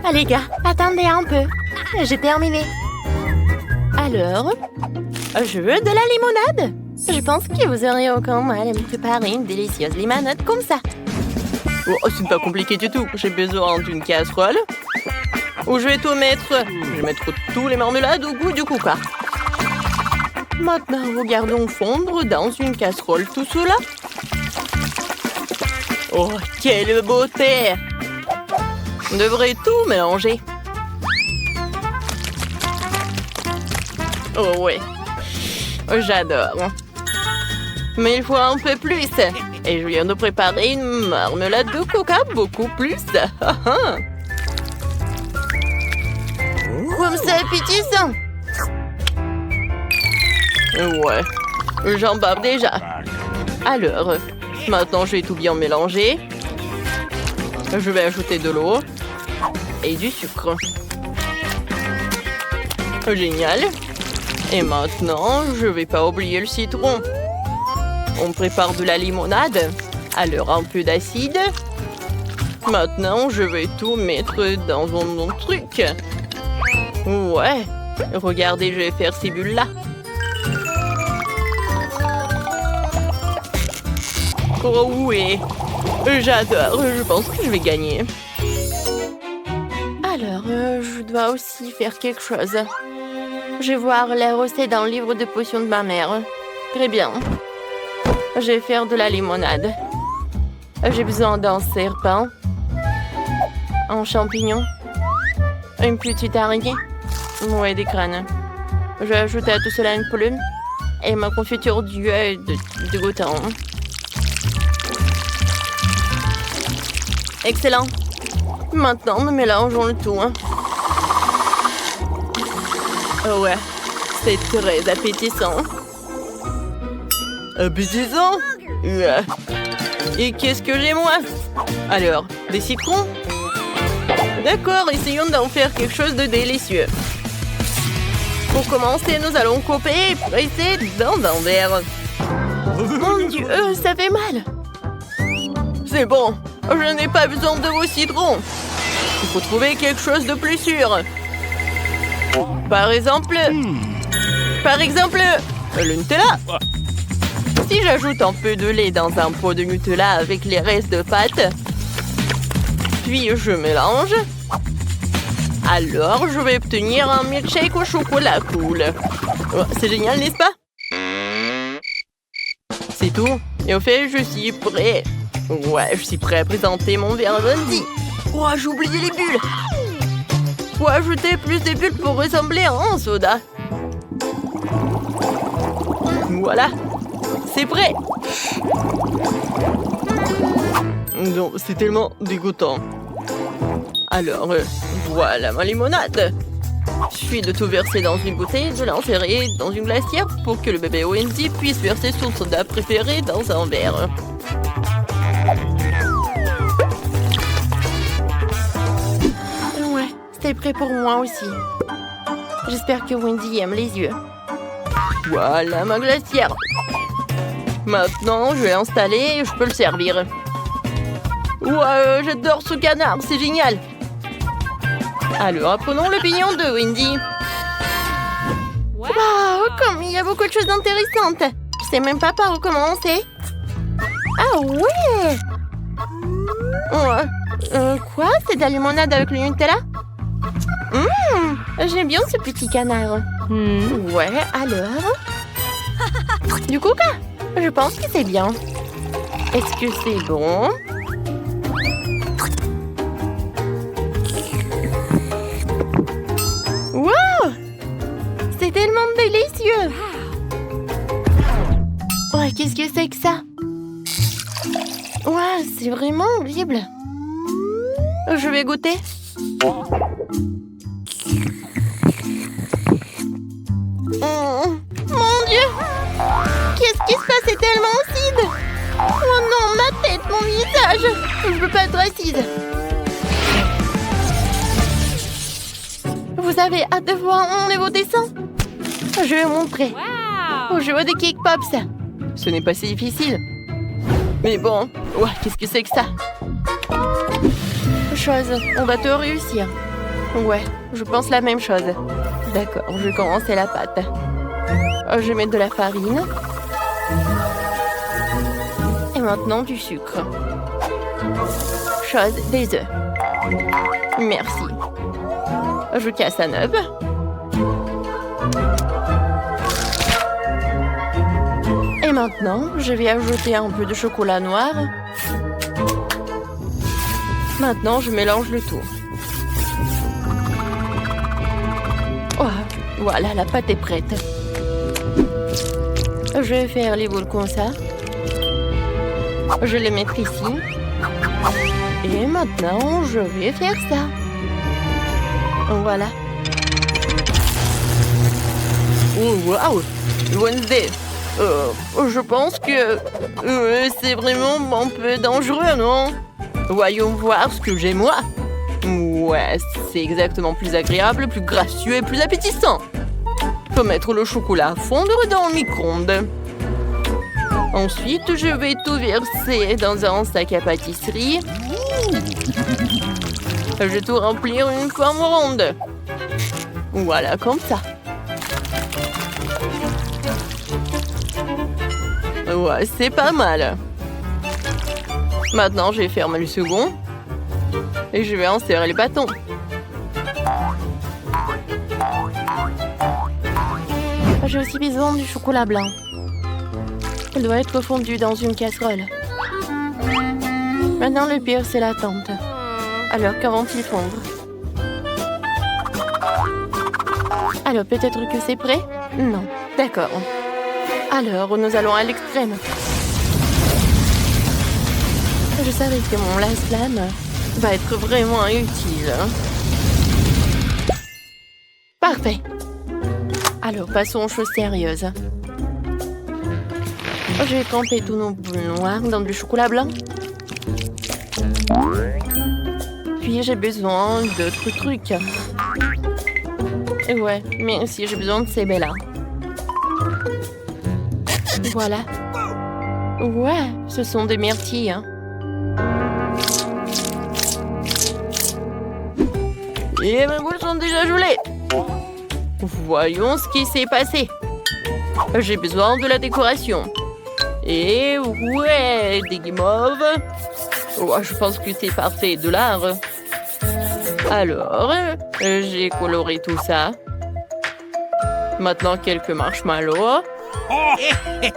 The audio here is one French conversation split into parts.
Allez gars, attendez un peu. J'ai terminé. Alors, je veux de la limonade. Je pense que vous auriez aucun mal à me préparer une délicieuse limonade comme ça. Oh, c'est pas compliqué du tout. J'ai besoin d'une casserole où je vais tout mettre. Je vais mettre tous les marmelades au goût du coca. Maintenant, regardons fondre dans une casserole tout cela. Oh, quelle beauté! On devrait tout mélanger. Oh ouais, j'adore. Mais il faut un peu plus. Et je viens de préparer une marmelade de coca beaucoup plus. Comme c'est appétissant. Ouais, j'en bave déjà. Alors, maintenant je vais tout bien mélanger. Je vais ajouter de l'eau et du sucre. Génial. Et maintenant, je vais pas oublier le citron. On prépare de la limonade. Alors, un peu d'acide. Maintenant, je vais tout mettre dans mon truc. Ouais. Regardez, je vais faire ces bulles-là. Oh oui. J'adore. Je pense que je vais gagner. Alors, je dois aussi faire quelque chose. Je vais voir la recette dans le livre de potions de ma mère. Très bien. Je vais faire de la limonade. J'ai besoin d'un serpent, un champignon, une petite araignée, ouais, des crânes. Je vais ajouter à tout cela une plume et ma confiture d'huile de gotham. Excellent. Maintenant, nous mélangeons le tout. Oh ouais, c'est très appétissant. Appétissant? Ouais. Et qu'est-ce que j'ai moi? Alors, des citrons? D'accord, essayons d'en faire quelque chose de délicieux. Pour commencer, nous allons couper et presser dans un verre. Mon Dieu, ça fait mal. C'est bon, je n'ai pas besoin de vos citrons. Il faut trouver quelque chose de plus sûr. Par exemple, le Nutella. Si j'ajoute un peu de lait dans un pot de Nutella avec les restes de pâte, puis je mélange, alors je vais obtenir un milkshake au chocolat cool. Oh, c'est génial, n'est-ce pas? C'est tout. Et au fait, je suis prêt. Ouais, je suis prêt à présenter mon verre Wendy. Oh, j'ai oublié les bulles. Faut ajouter plus de bulles pour ressembler à un soda. Voilà. C'est prêt. Non, c'est tellement dégoûtant. Alors, voilà ma limonade. Il suffit de tout verser dans une bouteille, de l'insérer dans une glacière pour que le bébé Wendy puisse verser son soda préféré dans un verre. Ouais, c'est prêt pour moi aussi. J'espère que Wendy aime les yeux. Voilà ma glacière. Maintenant, je vais l'installer et je peux le servir. Ouais, j'adore ce canard, c'est génial. Alors, apprenons l'opinion de Wendy. Waouh, comme il y a beaucoup de choses intéressantes. Je sais même pas par où commencer. Ah ouais. Quoi? C'est de la limonade avec le Nutella? J'aime bien ce petit canard. Ouais, alors? Du coca? Je pense que c'est bien. Est-ce que c'est bon? Wow! C'est tellement délicieux! Ouais, qu'est-ce que c'est que ça? Ouais, c'est vraiment horrible. Je vais goûter. Mon Dieu! Qu'est-ce qui se passe? C'est tellement acide! Oh non, ma tête, mon visage! Je veux pas être acide. Vous avez hâte de voir mon nouveau dessin? Je vais vous montrer. Au jeu des Cake Pops. Ce n'est pas si difficile. Mais bon, ouais, qu'est-ce que c'est que ça? Chose, on va te réussir. Ouais, je pense la même chose. D'accord, je vais commencer la pâte. Je vais mettre de la farine. Et maintenant du sucre. Chose, des œufs. Merci. Je casse un œuf. Et maintenant, je vais ajouter un peu de chocolat noir. Maintenant, je mélange le tout. Oh, voilà, la pâte est prête. Je vais faire les boules comme ça. Je les mettre ici. Et maintenant, je vais faire ça. Voilà. Oh, wow! Wednesday, je pense que c'est vraiment un peu dangereux, non? Voyons voir ce que j'ai moi. Ouais, c'est exactement plus agréable, plus gracieux et plus appétissant. Faut mettre le chocolat à fondre dans le micro-ondes. Ensuite, je vais tout verser dans un sac à pâtisserie. Je vais tout remplir une forme ronde. Voilà, comme ça. Ouais, c'est pas mal. Maintenant, je vais fermer le second. Et je vais insérer les bâtons. J'ai aussi besoin du chocolat blanc. Il doit être fondu dans une casserole. Maintenant, le pire, c'est l'attente. Alors, quand vont-ils fondre? Alors, peut-être que c'est prêt? Non. D'accord. Alors, nous allons à l'extrême. Je savais que mon lance-flamme va être vraiment utile. Parfait. Alors, passons aux choses sérieuses. Je vais tremper tous nos boules noires dans du chocolat blanc. Puis, j'ai besoin d'autres trucs. Et ouais, mais aussi j'ai besoin de ces belles-là. Voilà. Ouais, ce sont des myrtilles. Hein. Et mes boules sont déjà gelées. Voyons ce qui s'est passé. J'ai besoin de la décoration. Et ouais, des guimauves. Oh, je pense que c'est parfait, de l'art. Alors, j'ai coloré tout ça. Maintenant, quelques marshmallows.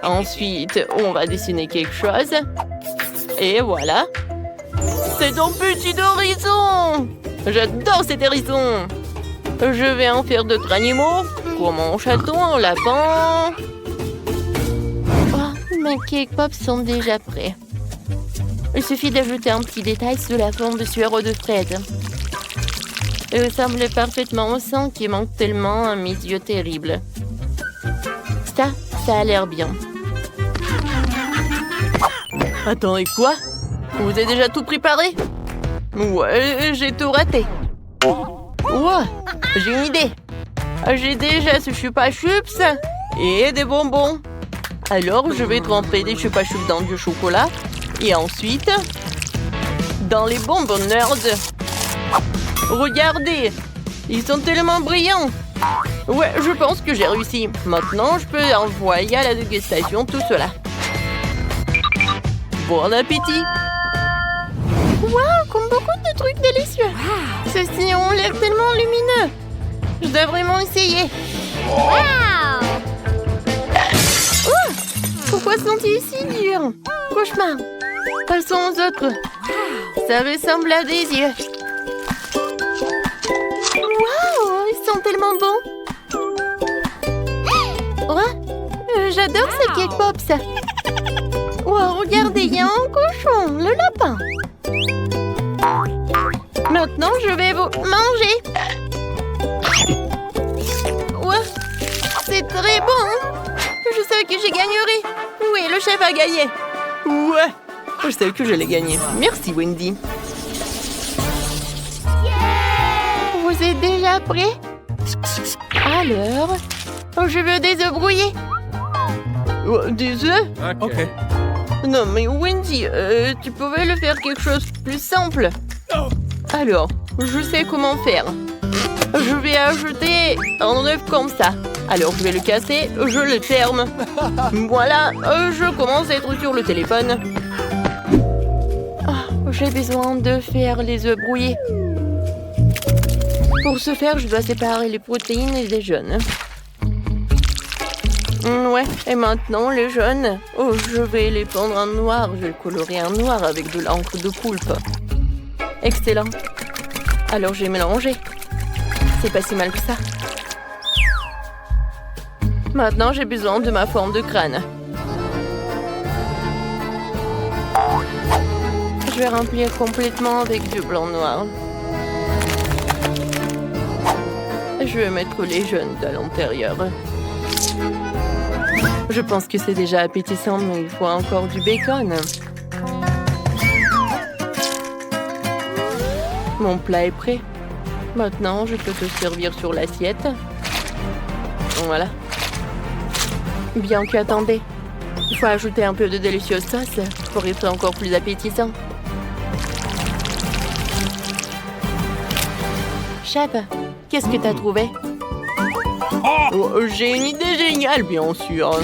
Ensuite, on va dessiner quelque chose. Et voilà. C'est un petit hérisson. J'adore cet hérisson. Je vais en faire d'autres animaux, comme un chaton, un lapin. Oh, mes cake pops sont déjà prêts. Il suffit d'ajouter un petit détail sous la forme de sureau de fraise. Il ressemble parfaitement au sang qui manque tellement à mes yeux terribles. Ça a l'air bien. Attends, et quoi? Vous avez déjà tout préparé? Ouais, j'ai tout raté. Ouais, j'ai une idée. J'ai déjà ce chupa chups et des bonbons. Alors, je vais tremper des chupa chups dans du chocolat et ensuite dans les bonbons nerds. Regardez, ils sont tellement brillants. Ouais, je pense que j'ai réussi. Maintenant, je peux envoyer à la dégustation tout cela. Bon appétit! Waouh, comme beaucoup de trucs délicieux. Ceux-ci ont l'air tellement lumineux. Je dois vraiment essayer. Waouh! Oh, pourquoi sont-ils si durs? Cauchemar. Passons aux autres. Ça ressemble à des yeux. Waouh, ils sont tellement bons. Ouais, j'adore ces cake pops. Wow, regardez, il y a un cochon, le lapin. Maintenant, je vais vous manger. Ouais, c'est très bon. Je sais que j'ai gagnerai. Oui, le chef a gagné. Ouais, je sais que je l'ai gagné. Merci, Wendy. Vous êtes déjà prêts? Alors, je veux des œufs brouillés. Des œufs? Ok. Non, mais Wendy, tu pouvais le faire quelque chose de plus simple. Alors, je sais comment faire. Je vais ajouter un œuf comme ça. Alors je vais le casser, je le ferme. Voilà, je commence à être sur le téléphone. J'ai besoin de faire les œufs brouillés. Pour ce faire, je dois séparer les protéines et les jaunes. Ouais, et maintenant les jaunes, je vais les peindre en noir. Je vais le colorer en noir avec de l'encre de poulpe. Excellent. Alors j'ai mélangé. C'est pas si mal que ça. Maintenant, j'ai besoin de ma forme de crâne. Je vais remplir complètement avec du blanc noir. Je vais mettre les jaunes à l'intérieur. Je pense que c'est déjà appétissant, mais il faut encore du bacon. Mon plat est prêt. Maintenant, je peux te servir sur l'assiette. Voilà. Bien qu'attendez. Il faut ajouter un peu de délicieuse sauce pour être encore plus appétissant. Chef, qu'est-ce que t'as trouvé? J'ai une idée géniale, bien sûr.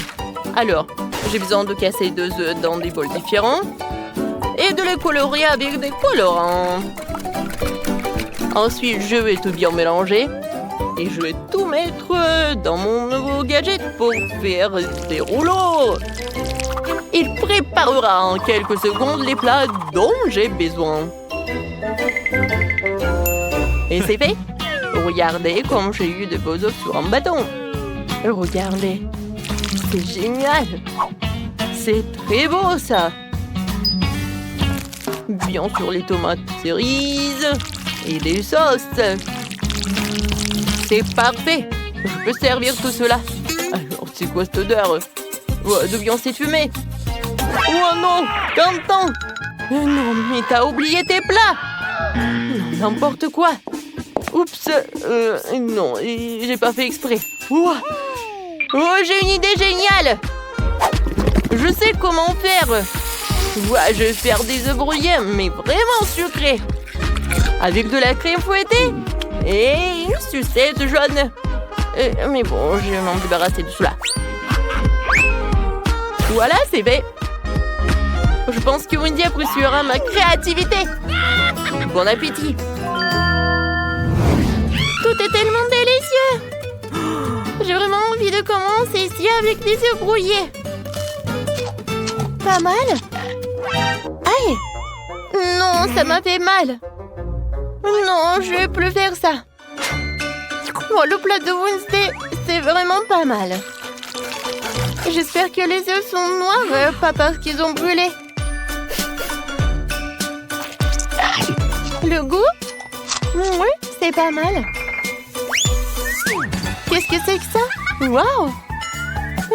Alors, j'ai besoin de casser 2 œufs dans des bols différents et de les colorer avec des colorants. Ensuite, je vais tout bien mélanger et je vais tout mettre dans mon nouveau gadget pour faire des rouleaux. Il préparera en quelques secondes les plats dont j'ai besoin. Et c'est fait. Regardez comme j'ai eu de beaux œufs sur un bâton. Regardez. C'est génial. C'est très beau, ça. Bien sûr, les tomates cerises et des sauces. C'est parfait. Je peux servir tout cela. Alors, c'est quoi cette odeur? D'où vient cette fumée? Oh non, Quentin! Non, mais t'as oublié tes plats! Non, n'importe quoi! Oups! Non, j'ai pas fait exprès. Oh, j'ai une idée géniale! Je sais comment faire! Ouais, je vais faire des œufs brouillés, mais vraiment sucrés! Avec de la crème fouettée et une sucette jaune. Mais bon, je vais m'en débarrasser de cela. Voilà, c'est fait. Je pense que Wendy appréciera ma créativité. Bon appétit. Tout est tellement délicieux. J'ai vraiment envie de commencer ici avec des œufs brouillés. Pas mal? Aïe! Non, ça m'a fait mal. Non, je vais plus faire ça. Oh, le plat de Wednesday, c'est vraiment pas mal. J'espère que les œufs sont noirs, pas parce qu'ils ont brûlé. Le goût? Oui, c'est pas mal. Qu'est-ce que c'est que ça? Waouh!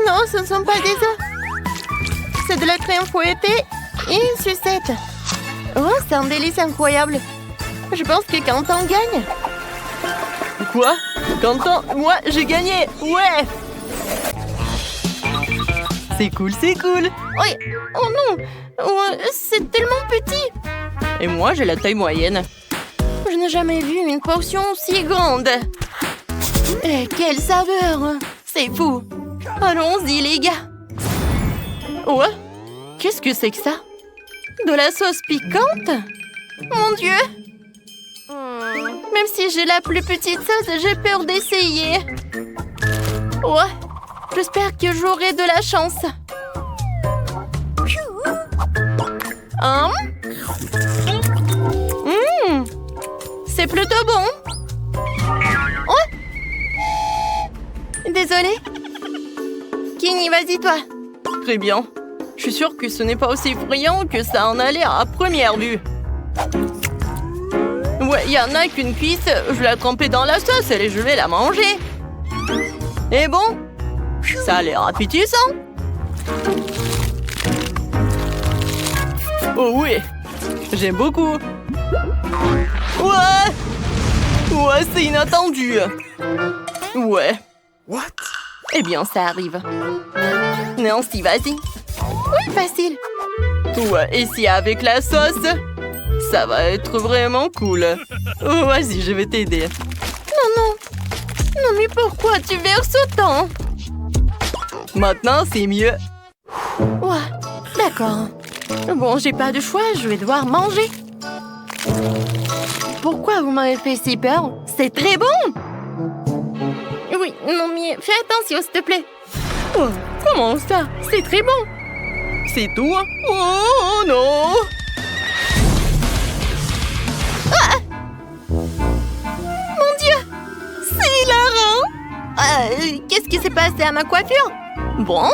Non, ce ne sont pas des œufs. C'est de la crème fouettée et une sucette. Oh, c'est un délice incroyable. Je pense que Quentin gagne. Quoi? Quentin? Moi, j'ai gagné! Ouais! C'est cool, c'est cool! Oui. Oh non! Oh, c'est tellement petit! Et moi, j'ai la taille moyenne. Je n'ai jamais vu une portion aussi grande. Et quelle saveur! C'est fou! Allons-y, les gars! Ouais? Qu'est-ce que c'est que ça? De la sauce piquante? Mon Dieu! Même si j'ai la plus petite sauce, j'ai peur d'essayer. Ouais, j'espère que j'aurai de la chance. C'est plutôt bon. Oh! Désolée. Kenny, vas-y toi. Très bien. Je suis sûre que ce n'est pas aussi friand que ça en a l'air à première vue. Ouais, il y en a qu'une cuisse, je vais la tremper dans la sauce et je vais la manger. Et bon, ça a l'air appétissant. Oh oui, j'aime beaucoup. Ouais, ouais, c'est inattendu. Ouais. What? Eh bien, ça arrive. Nancy, vas-y. Oui, facile. Ouais, et si avec la sauce, ça va être vraiment cool. Oh, vas-y, je vais t'aider. Non mais pourquoi tu verses autant? Maintenant, c'est mieux. Ouais, d'accord. Bon, j'ai pas de choix, je vais devoir manger. Pourquoi vous m'avez fait si peur? C'est très bon! Oui, non mais fais attention s'il te plaît. Oh, comment ça? C'est très bon! C'est tout? Oh non! Mon Dieu! C'est hilarant! Qu'est-ce qui s'est passé à ma coiffure? Bon?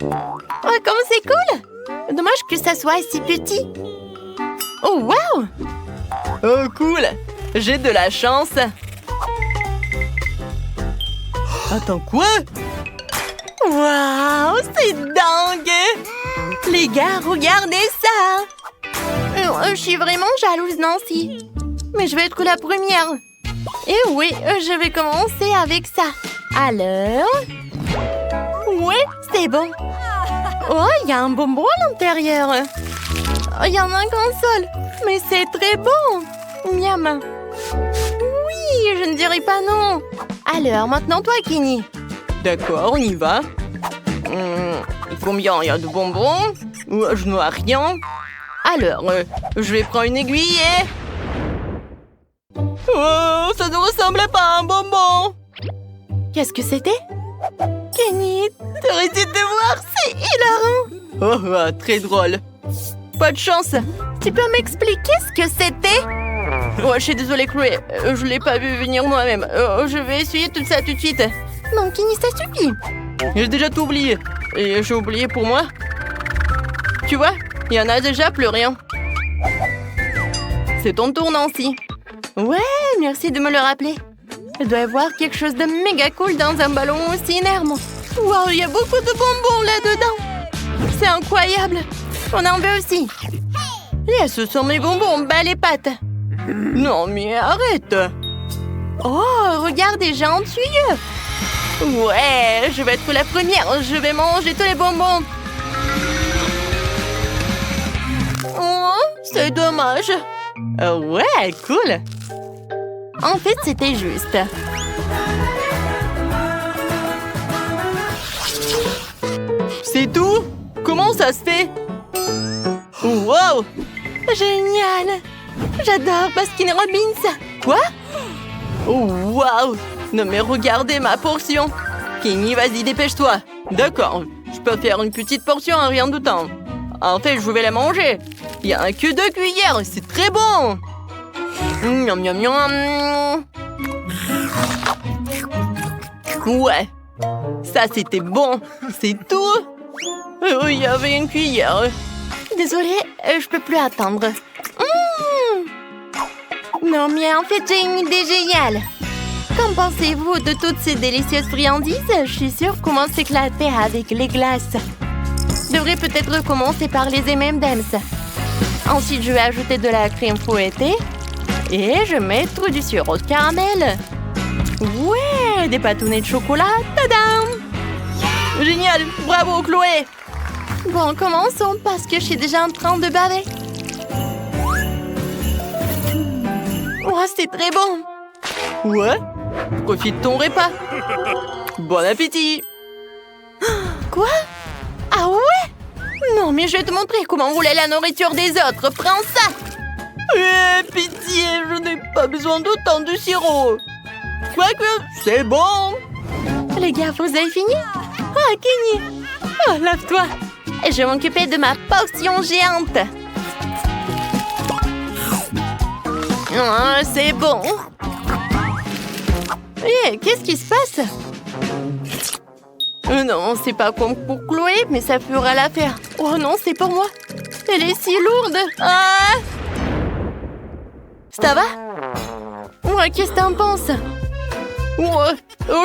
Oh, comme c'est cool! Dommage que ça soit si petit. Oh, wow! Oh, cool! J'ai de la chance. Attends, quoi? Wow! C'est dingue! Les gars, regardez ça! Je suis vraiment jalouse, Nancy. Mais je vais être la première. Et oui, je vais commencer avec ça. Alors... Oui, c'est bon. Oh, il y a un bonbon à l'intérieur. Oh, il y en a qu'un seul. Mais c'est très bon. Miam. Oui, je ne dirai pas non. Alors, maintenant toi, Kenny. D'accord, on y va. Combien il y a de bonbons? Je ne vois rien. Alors, je vais prendre une aiguille et... Oh, ça ne ressemblait pas à un bonbon. Qu'est-ce que c'était? Kenny, t'arrêtes de voir, c'est hilarant. Oh, très drôle. Pas de chance. Tu peux m'expliquer ce que c'était? Ouais, je suis désolée, Chloé. Je l'ai pas vu venir moi-même. Je vais essuyer tout ça tout de suite. Non, Kenny, ça suffit. J'ai déjà tout oublié. Et j'ai oublié pour moi. Tu vois, il y en a déjà plus rien. C'est ton tour, Nancy. Ouais, merci de me le rappeler. Il doit y avoir quelque chose de méga cool dans un ballon aussi énorme. Wow, il y a beaucoup de bonbons là-dedans. C'est incroyable. On en veut aussi. Et ce sont mes bonbons, bas les pattes. Non, mais arrête. Oh, regardez, j'ai un tuyau. Ouais, je vais être la première. Je vais manger tous les bonbons. Oh, c'est dommage. Ouais, cool. En fait, c'était juste. C'est tout? Comment ça se fait? Wow! Génial! J'adore Baskin-Robbins. Quoi? Oh, wow! Non mais regardez ma portion. Kenny, vas-y, dépêche-toi. D'accord, je peux faire une petite portion en rien de temps. En fait, je vais la manger. Il n'y a que 2 cuillères, c'est très bon. Miam, miam, miam. Ouais, ça c'était bon. C'est tout? Il y avait une cuillère. Désolée, je peux plus attendre. Non, mais en fait, j'ai une idée géniale. Qu'en pensez-vous de toutes ces délicieuses friandises? Je suis sûre comment s'éclater avec les glaces. Je devrais peut-être commencer par les M&M's. Ensuite, je vais ajouter de la crème fouettée. Et je vais mettre du sirop de caramel. Ouais, des bâtonnets de chocolat. Tadam! Génial! Bravo, Chloé! Bon, commençons parce que je suis déjà en train de baver. Oh, c'est très bon! Ouais? Profite ton repas! Bon appétit! Quoi? Ah ouais? Non, mais je vais te montrer comment rouler la nourriture des autres. Prends ça! Pitié, je n'ai pas besoin d'autant de sirop! Quoique, c'est bon! Les gars, vous avez fini? Oh, Kenny! Oh, lave-toi! Je vais m'occuper de ma portion géante. Oh, c'est bon. Qu'est-ce qui se passe? Non, c'est pas comme pour Chloé, mais ça fera l'affaire. Oh non, c'est pour moi. Elle est si lourde. Ah! Ça va? Ouais, qu'est-ce que t'en penses? Ouais,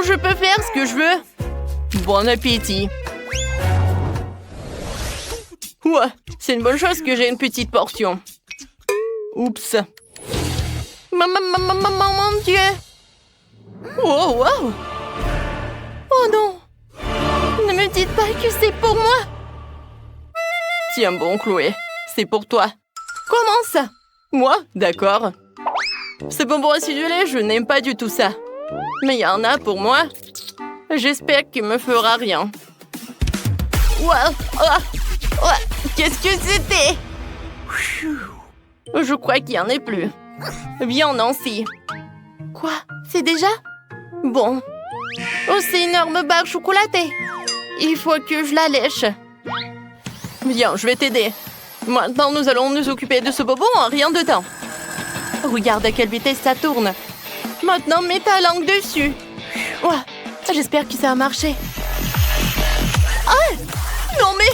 je peux faire ce que je veux. Bon appétit. Ouais, c'est une bonne chose que j'ai une petite portion. Oups. Mon Dieu! Oh, wow! Oh non! Ne me dites pas que c'est pour moi! Tiens bon, Chloé, c'est pour toi. Comment ça? Moi? D'accord. Ces bonbons acidulés, je n'aime pas du tout ça. Mais il y en a pour moi. J'espère qu'il me fera rien. Ouah, ouah, ouah, qu'est-ce que c'était? Je crois qu'il n'y en ait plus. Bien, Nancy. Quoi? C'est déjà? Bon. Oh, c'est une énorme barre chocolatée. Il faut que je la lèche. Bien, je vais t'aider. Maintenant, nous allons nous occuper de ce bonbon en rien de temps. Regarde à quelle vitesse ça tourne. Maintenant, mets ta langue dessus. Ouah, j'espère que ça a marché. Ah! Non mais...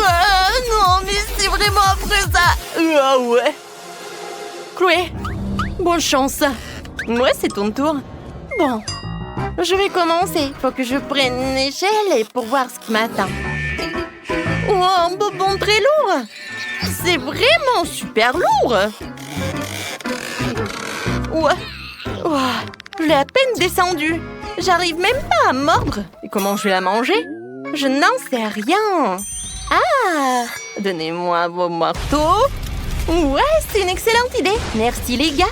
Ah, non mais c'est vraiment après ça. Ah ouais. Chloé, bonne chance. Ouais, c'est ton tour. Bon, je vais commencer. Faut que je prenne une échelle et pour voir ce qui m'attend. Oh, un bonbon très lourd. C'est vraiment super lourd. Ouais. Oh, je l'ai à peine descendu. J'arrive même pas à mordre. Et comment je vais la manger? Je n'en sais rien. Ah! Donnez-moi vos marteaux. Ouais, c'est une excellente idée. Merci les gars.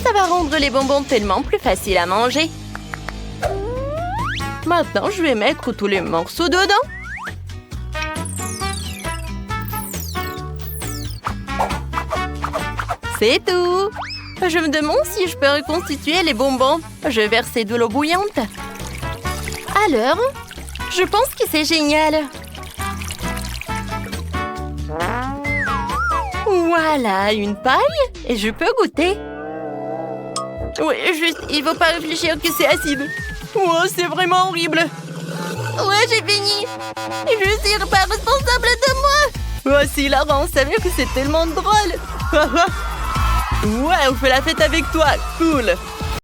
Ça va rendre les bonbons tellement plus faciles à manger. Maintenant, je vais mettre tous les morceaux dedans. C'est tout. Je me demande si je peux reconstituer les bonbons. Je vais verser de l'eau bouillante. Alors, je pense que c'est génial. Voilà, une paille. Et je peux goûter. Oui, juste, il faut pas réfléchir que c'est acide. Oh, c'est vraiment horrible. Ouais, j'ai fini. Je suis pas responsable de moi. Oh, c'est hilarant, sérieux que c'est tellement drôle. Ouais, on fait la fête avec toi. Cool.